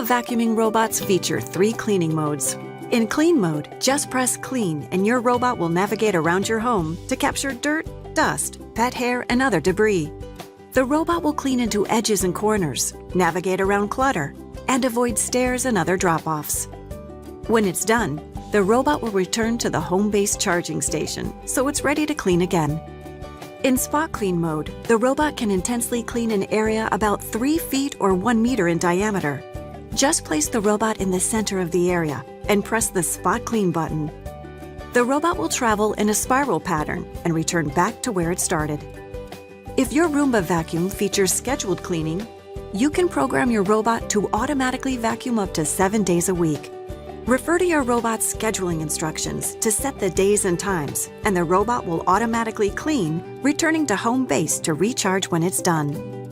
vacuuming robots feature 3 cleaning modes. In clean mode, just press clean and your robot will navigate around your home to capture dirt, dust, pet hair, and other debris. The robot will clean into edges and corners, navigate around clutter, and avoid stairs and other drop-offs. When it's done, the robot will return to the home-based charging station, so it's ready to clean again. In spot clean mode, the robot can intensely clean an area about 3 feet or 1 meter in diameter. Just place the robot in the center of the area and press the Spot Clean button. The robot will travel in a spiral pattern and return back to where it started. If your Roomba vacuum features scheduled cleaning, you can program your robot to automatically vacuum up to 7 days a week. Refer to your robot's scheduling instructions to set the days and times, and the robot will automatically clean, returning to home base to recharge when it's done.